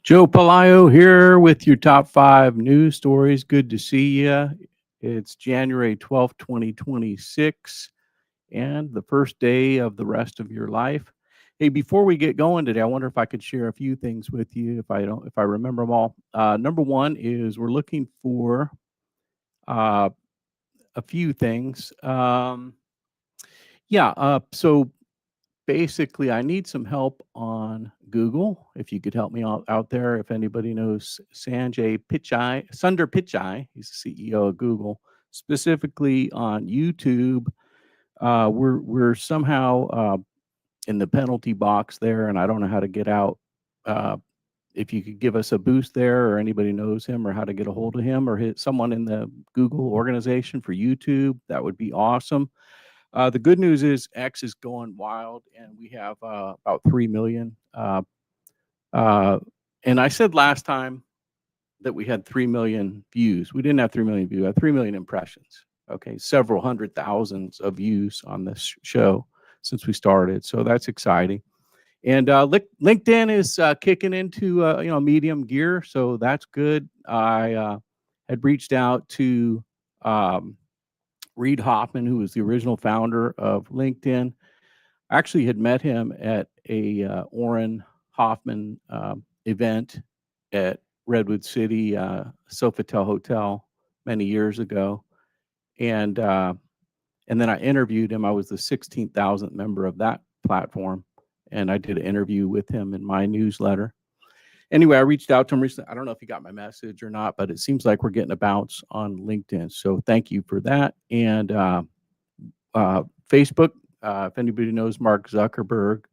Joe Pelayo here with your top 5 news stories. Good to see you. It's January 12th, 2026, and the first day of the rest of your life. Hey, before we get going today, I wonder if I could share a few things with you if I remember them all. Number one is we're looking for uh, a few things. So basically, I need some help on Google. If you could help me out there, if anybody knows Sundar Pichai, he's the CEO of Google, specifically on YouTube. We're somehow in the penalty box there, and I don't know how to get out. Uh, if you could give us a boost there, or anybody knows him, or how to get a hold of him, or someone in the Google organization for YouTube, that would be awesome. The good news is X is going wild, and we have about 3 million. Uh, and I said last time that we had 3 million views. We didn't have 3 million views. We had 3 million impressions. Okay, several hundred thousands of views on this show since we started. So that's exciting. And LinkedIn is kicking into medium gear, so that's good. I had reached out to Reid Hoffman, who was the original founder of LinkedIn. I actually had met him at a Orrin Hoffman event at Redwood City Sofitel Hotel many years ago, and then I interviewed him. I was the 16,000th member of that platform, and I did an interview with him in my newsletter. Anyway, I reached out to him recently. I don't know if he got my message or not, but it seems like we're getting a bounce on LinkedIn. So thank you for that. And Facebook, if anybody knows Mark Zuckerberg,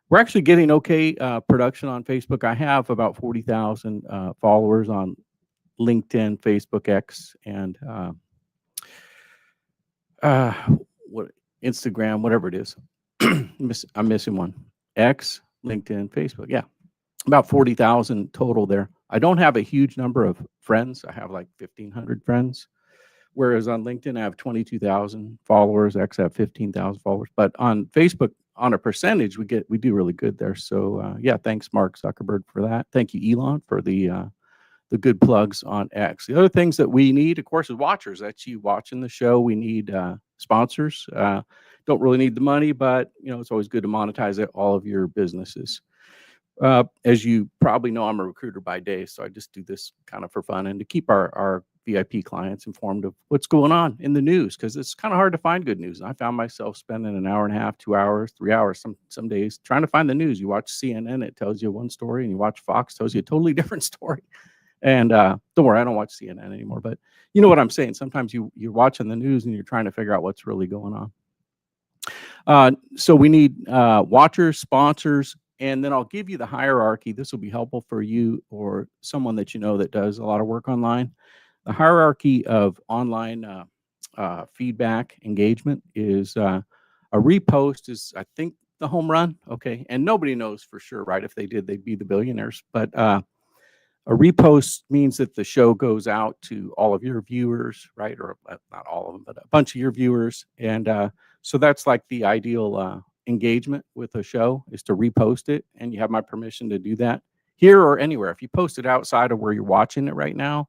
we're actually getting okay production on Facebook. I have about 40,000 followers on LinkedIn, Facebook, X, and Instagram, whatever it is. I'm missing one. X, LinkedIn, Facebook. Yeah. About 40,000 total there. I don't have a huge number of friends. I have like 1,500 friends, whereas on LinkedIn I have 22,000 followers. X I have 15,000 followers. But on Facebook, on a percentage, we do really good there. So yeah, thanks Mark Zuckerberg for that. Thank you Elon for the good plugs on X. The other things that we need, of course, is watchers. That's you watching the show. We need sponsors. Don't really need the money, but it's always good to monetize all of your businesses. As you probably know, I'm a recruiter by day, so I just do this kind of for fun and to keep our VIP clients informed of what's going on in the news, because it's kind of hard to find good news. And I found myself spending an hour and a half, 2 hours, 3 hours, some days trying to find the news. You watch CNN, it tells you one story, and you watch Fox, tells you a totally different story. And don't worry, I don't watch CNN anymore, but you know what I'm saying. Sometimes you're watching the news and you're trying to figure out what's really going on. So we need watchers, sponsors. And then I'll give you the hierarchy. This will be helpful for you or someone that you know that does a lot of work online. The hierarchy of online feedback engagement is a repost is, I think, the home run. Okay. And nobody knows for sure, right? If they did, they'd be the billionaires. But a repost means that the show goes out to all of your viewers, right? Or not all of them, but a bunch of your viewers. And so that's like the ideal engagement with a show, is to repost it, and you have my permission to do that here or anywhere. If you post it outside of where you're watching it right now,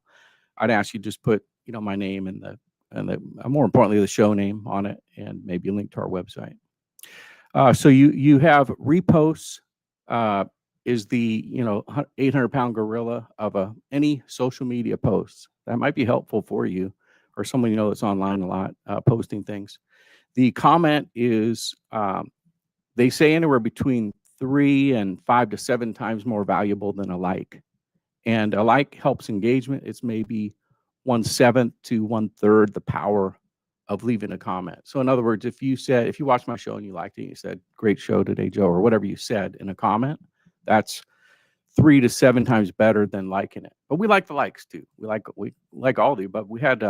I'd ask you just put my name and the more importantly the show name on it, and maybe a link to our website. So you have reposts is the 800-pound gorilla of any social media posts. That might be helpful for you or someone that's online a lot posting things. The comment is they say anywhere between 3 and 5 to 7 times more valuable than a like. And a like helps engagement. It's maybe 1/7 to 1/3 the power of leaving a comment. So in other words, if you watched my show and you liked it, and you said, "Great show today, Joe," or whatever you said in a comment, that's 3 to 7 times better than liking it. But we like the likes too. We like all the, but we had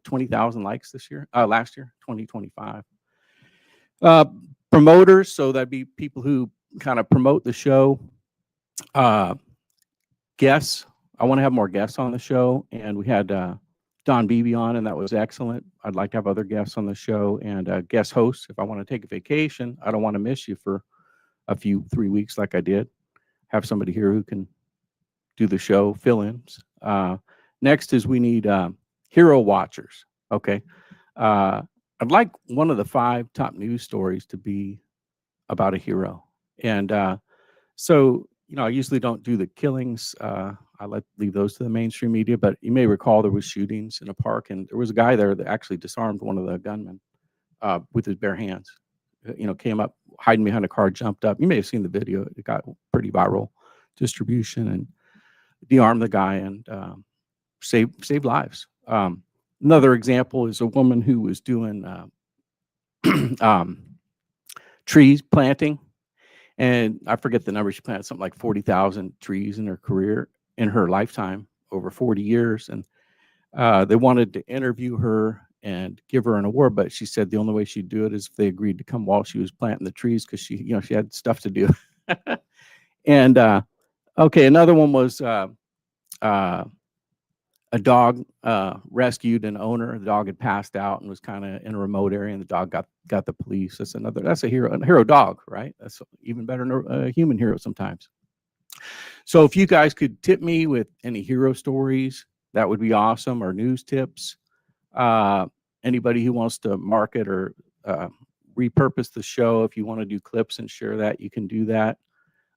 20,000 likes last year, 2025. Promoters, so that'd be people who kind of promote the show. Guests, I want to have more guests on the show, and we had Don Beebe on, and that was excellent. I'd like to have other guests on the show, and guest hosts. If I want to take a vacation, I don't want to miss you for 3 weeks like I did. Have somebody here who can do the show, fill-ins. Next is we need hero watchers. Okay. I'd like one of the 5 top news stories to be about a hero. And so, I usually don't do the killings. I leave those to the mainstream media, but you may recall there was shootings in a park, and there was a guy there that actually disarmed one of the gunmen with his bare hands. Came up, hiding behind a car, jumped up. You may have seen the video. It got pretty viral distribution, and de-armed the guy and saved lives. Another example is a woman who was doing trees planting, and I forget the number. She planted something like 40,000 trees in her career, in her lifetime, over 40 years. And they wanted to interview her and give her an award, but she said the only way she'd do it is if they agreed to come while she was planting the trees, because she had stuff to do. And okay, another one was a dog rescued an owner. The dog had passed out and was kind of in a remote area, and the dog got the police. That's a hero dog, right? That's even better than a human hero sometimes. So if you guys could tip me with any hero stories, that would be awesome, or news tips. Anybody who wants to market or repurpose the show, if you want to do clips and share that, you can do that.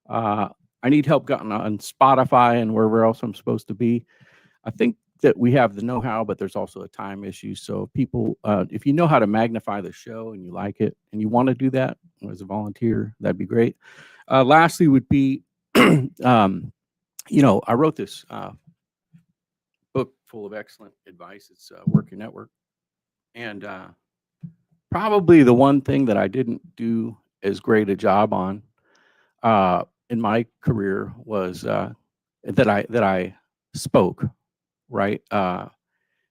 I need help getting on Spotify and wherever else I'm supposed to be. I think that we have the know-how, but there's also a time issue. So people, if you know how to magnify the show and you like it and you want to do that as a volunteer, that'd be great. Lastly would be, I wrote this book full of excellent advice. It's Work Your Network. And probably the one thing that I didn't do as great a job on in my career was that I spoke. Right.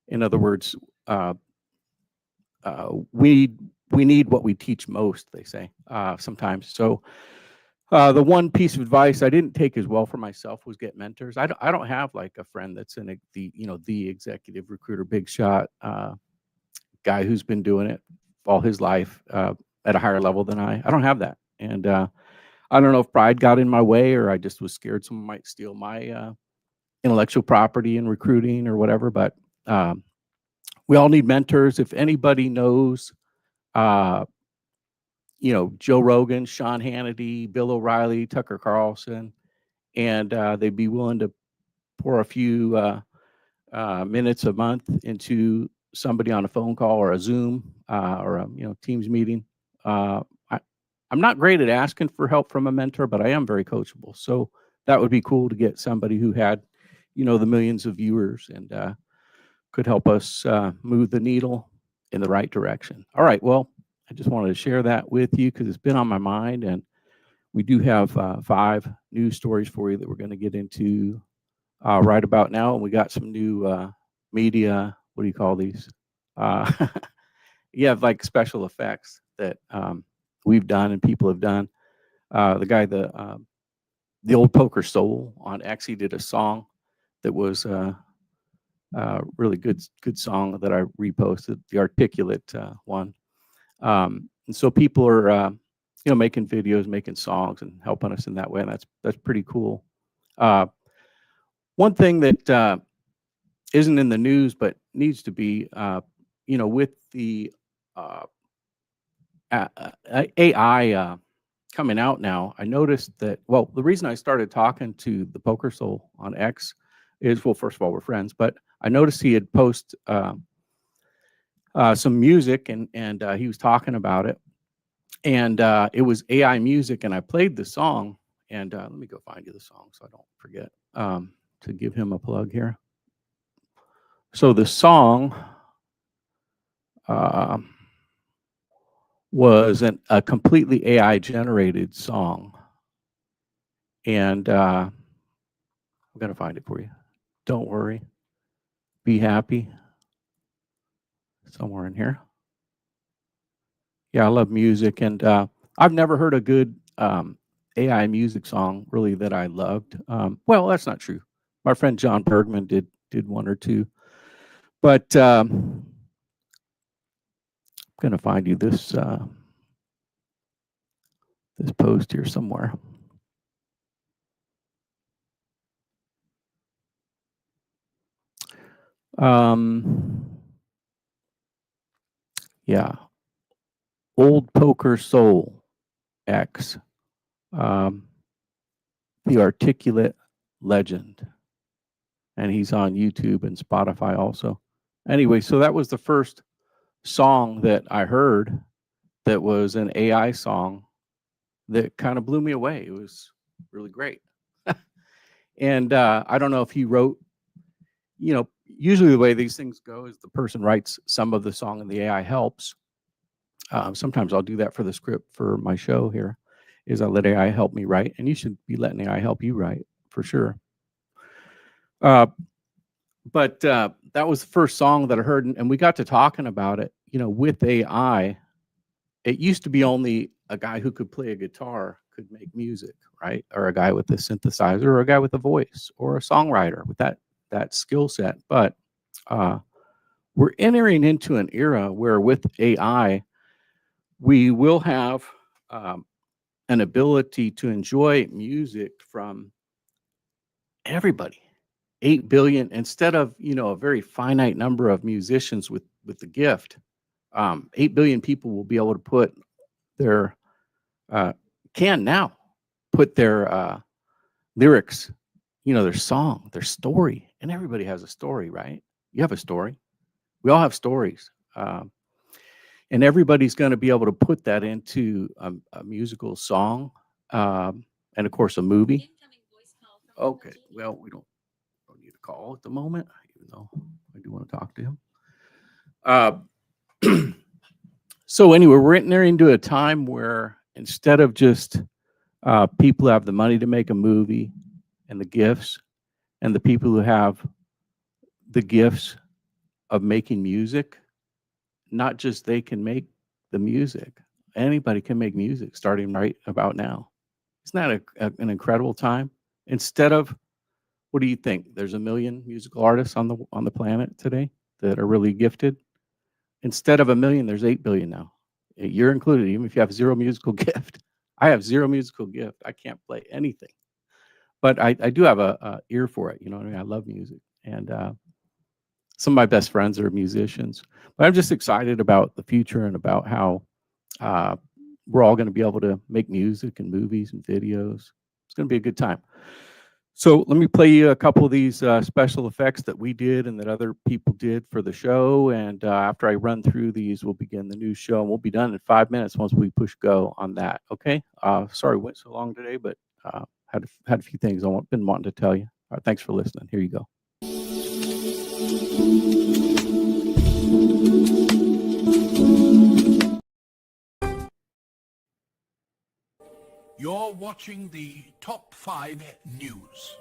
In other words, we need what we teach most, they say sometimes. So the one piece of advice I didn't take as well for myself was get mentors. I don't have like a friend that's in the executive recruiter, big shot guy who's been doing it all his life at a higher level than I don't have that. And I don't know if pride got in my way, or I just was scared someone might steal my intellectual property in recruiting or whatever, but we all need mentors. If anybody knows, Joe Rogan, Sean Hannity, Bill O'Reilly, Tucker Carlson, and they'd be willing to pour a few minutes a month into somebody on a phone call or a Zoom or a Teams meeting. I'm not great at asking for help from a mentor, but I am very coachable. So that would be cool to get somebody who had the millions of viewers and could help us move the needle in the right direction. All right, well, I just wanted to share that with you because it's been on my mind, and we do have 5 news stories for you that we're going to get into right about now. And we got some new media, what do you call these? You have like special effects that we've done and people have done. The guy, the old Poker Soul on X, he did a song that was really good song that I reposted, the Articulate one. And so people are making videos, making songs, and helping us in that way, and that's pretty cool. One thing that isn't in the news but needs to be, with the AI coming out now, I noticed that, well, the reason I started talking to the Poker Soul on X is, well, first of all, we're friends, but I noticed he had posted some music, and he was talking about it, and it was AI music, and I played the song, and let me go find you the song so I don't forget to give him a plug here. So the song was a completely AI generated song, and I'm going to find it for you. Don't worry. Be happy. Somewhere in here. Yeah, I love music, and I've never heard a good AI music song really that I loved. Well, that's not true. My friend John Bergman did one or two, but I'm going to find you this this post here somewhere. Yeah, Old Poker Soul X, um, the Articulate Legend, and he's on YouTube and Spotify also. Anyway, so that was the first song that I heard that was an AI song that kind of blew me away. It was really great. And I don't know if he wrote, usually the way these things go is the person writes some of the song and the AI helps. Sometimes I'll do that for the script for my show here, is I let AI help me write, and you should be letting AI help you write for sure. But that was the first song that I heard, and we got to talking about it. With AI, it used to be only a guy who could play a guitar could make music, right? Or a guy with a synthesizer, or a guy with a voice, or a songwriter with that skill set. But we're entering into an era where with AI, we will have an ability to enjoy music from everybody. 8 billion, instead of a very finite number of musicians with the gift. 8 billion people will be able to put their can now put their lyrics, their song, their story, and everybody has a story, right? You have a story. We all have stories. And everybody's going to be able to put that into a musical song, and of course a movie. Okay, well, we don't need a call at the moment, even though I do want to talk to him. So anyway, we're entering into a time where instead of just people who have the money to make a movie and the gifts, and the people who have the gifts of making music, not just they can make the music. Anybody can make music starting right about now. Isn't that an incredible time? Instead of, what do you think? There's 1 million musical artists on the planet today that are really gifted. Instead of 1 million, there's 8 billion now. You're included, even if you have zero musical gift. I have zero musical gift. I can't play anything, but I do have a ear for it. You know what I mean? I love music, and some of my best friends are musicians. But I'm just excited about the future and about how we're all going to be able to make music and movies and videos. It's going to be a good time. So let me play you a couple of these special effects that we did and that other people did for the show. And after I run through these, we'll begin the new show. And we'll be done in 5 minutes once we push go on that. Okay? Sorry it went so long today, but had a few things I've been wanting to tell you. All right, thanks for listening. Here you go. You're watching the Top 5 News.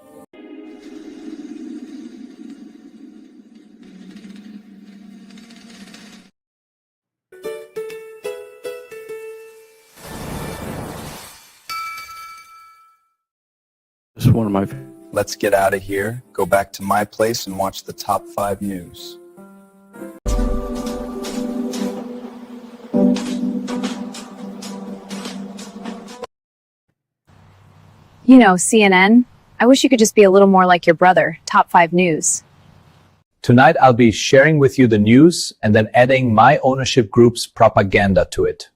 This is one of my. Let's get out of here, go back to my place, and watch the Top 5 News. You know, CNN, I wish you could just be a little more like your brother. Top 5 News. Tonight I'll be sharing with you the news and then adding my ownership group's propaganda to it.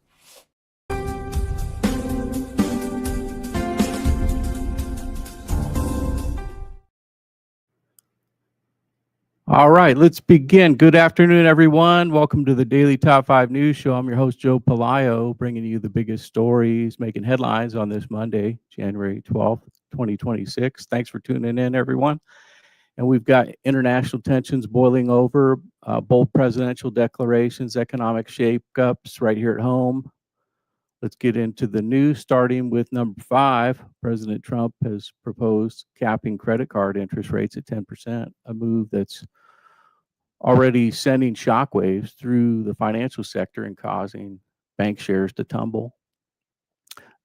All right, let's begin. Good afternoon, everyone. Welcome to the Daily Top 5 News Show. I'm your host, Joe Pelayo, bringing you the biggest stories, making headlines on this Monday, January 12th, 2026. Thanks for tuning in, everyone. And we've got international tensions boiling over, bold presidential declarations, economic shakeups right here at home. Let's get into the news, starting with number 5. President Trump has proposed capping credit card interest rates at 10%, a move that's already sending shockwaves through the financial sector and causing bank shares to tumble.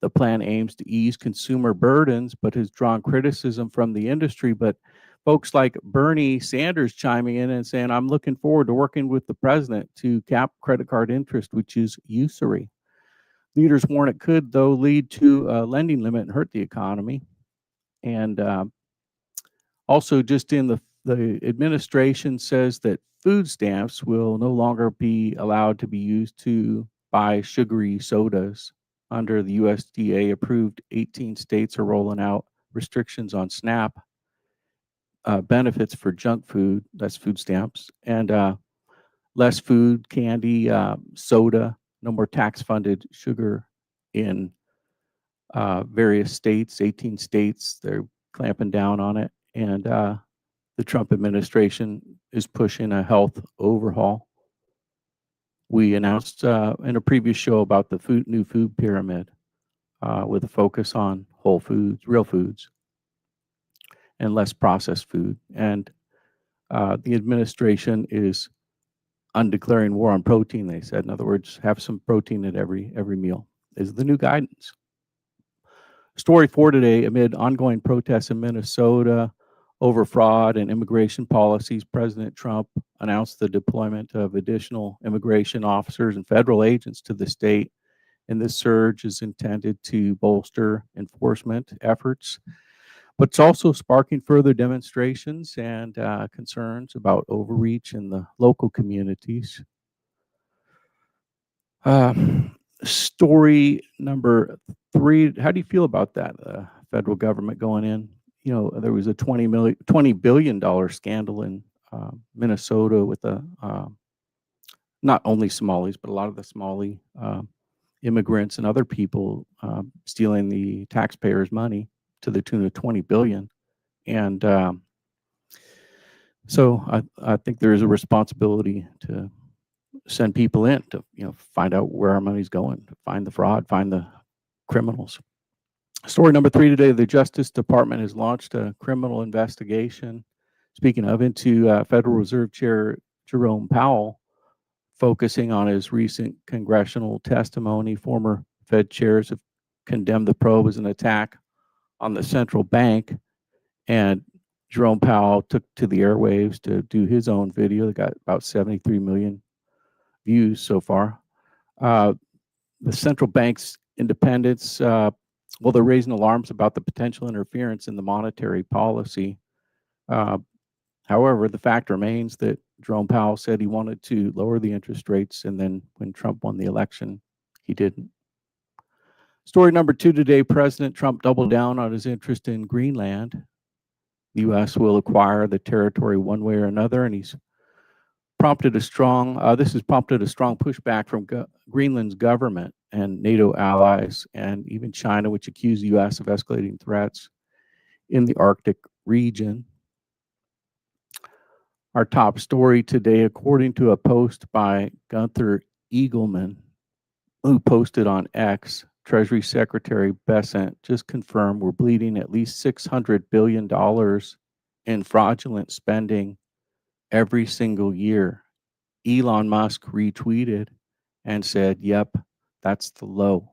The plan aims to ease consumer burdens, but has drawn criticism from the industry. But folks like Bernie Sanders chiming in and saying, I'm looking forward to working with the president to cap credit card interest, which is usury. Leaders warn it could, though, lead to a lending limit and hurt the economy. And also, just in the The administration says that food stamps will no longer be allowed to be used to buy sugary sodas. Under the USDA-approved, 18 states are rolling out restrictions on SNAP benefits for junk food, that's food stamps, and less food, candy, soda, no more tax-funded sugar in various states, 18 states. They're clamping down on it. And the Trump administration is pushing a health overhaul. We announced in a previous show about the new food pyramid with a focus on whole foods, real foods, and less processed food. And the administration is undeclaring war on protein, they said. In other words, have some protein at every meal is the new guidance. Story 4 today, amid ongoing protests in Minnesota over fraud and immigration policies, President Trump announced the deployment of additional immigration officers and federal agents to the state. And this surge is intended to bolster enforcement efforts, but it's also sparking further demonstrations and concerns about overreach in the local communities. Story number 3, how do you feel about that? Federal government going in? You know, there was a $20 billion scandal in Minnesota with not only Somalis, but a lot of the Somali immigrants and other people stealing the taxpayers' money to the tune of $20 billion. And so I think there is a responsibility to send people in to, you know, find out where our money's going, to find the fraud, find the criminals. Story number 3 today, the Justice Department has launched a criminal investigation, speaking of, into Federal Reserve Chair Jerome Powell, focusing on his recent congressional testimony. Former Fed chairs have condemned the probe as an attack on the central bank, and Jerome Powell took to the airwaves to do his own video that got about 73 million views so far. The central bank's independence, well, they're raising alarms about the potential interference in the monetary policy. However, the fact remains that Jerome Powell said he wanted to lower the interest rates, and then when Trump won the election, he didn't. Story number 2 today, President Trump doubled down on his interest in Greenland. The U.S. will acquire the territory one way or another, and he's prompted a strong, this has prompted a strong pushback from Greenland's government and NATO allies, and even China, which accused the U.S. of escalating threats in the Arctic region. Our top story today, according to a post by Gunther Eagleman, who posted on X, Treasury Secretary Bessent just confirmed we're bleeding at least $600 billion in fraudulent spending every single year. Elon Musk retweeted and said, yep, that's the low.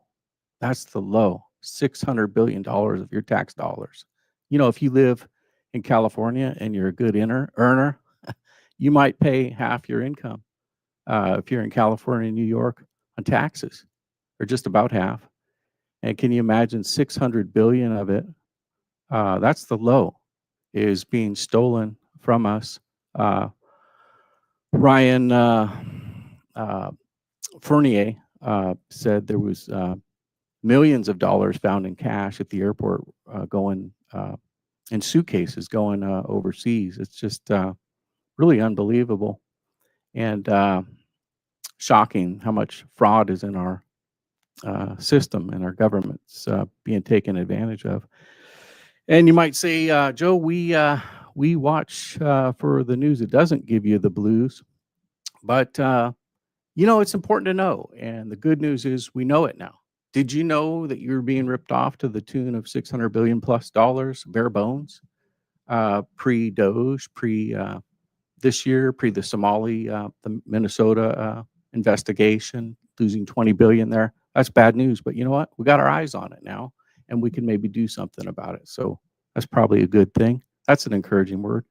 That's the low. $600 billion of your tax dollars. You know, if you live in California and you're a good earner, you might pay half your income if you're in California and New York on taxes, or just about half. And can you imagine 600 billion of it? That's the low, is being stolen from us. Ryan Fournier said there was millions of dollars found in cash at the airport going in suitcases going overseas. It's just really unbelievable and shocking how much fraud is in our system and our government's being taken advantage of. And you might say, Joe, we watch for the news that doesn't give you the blues, but you know, it's important to know. And the good news is we know it now. Did you know that you're being ripped off to the tune of $600 billion plus bare bones? Pre-Doge, this year, the Somali, the Minnesota investigation, losing 20 billion there. That's bad news, but you know what? We got our eyes on it now, and we can maybe do something about it. So that's probably a good thing. That's an encouraging word.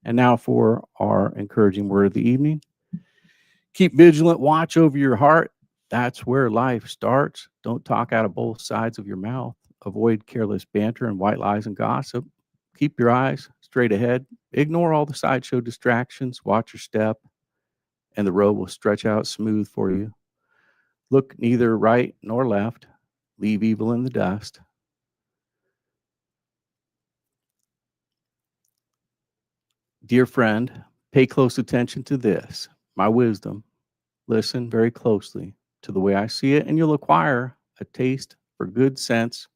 And now for our encouraging word of the evening. Keep vigilant watch over your heart. That's where life starts. Don't talk out of both sides of your mouth. Avoid careless banter and white lies and gossip. Keep your eyes straight ahead. Ignore all the sideshow distractions. Watch your step, and the road will stretch out smooth for you. Look neither right nor left. Leave evil in the dust. Dear friend, pay close attention to this, my wisdom. Listen very closely to the way I see it, and you'll acquire a taste for good sense.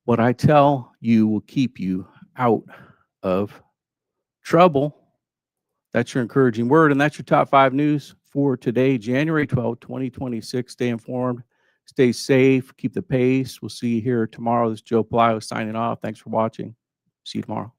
What I tell you will keep you out of trouble. That's your encouraging word, and that's your top 5 news for today, January 12, 2026. Stay informed, stay safe, keep the pace. We'll see you here tomorrow. This is Joe Pelayo signing off. Thanks for watching. See you tomorrow.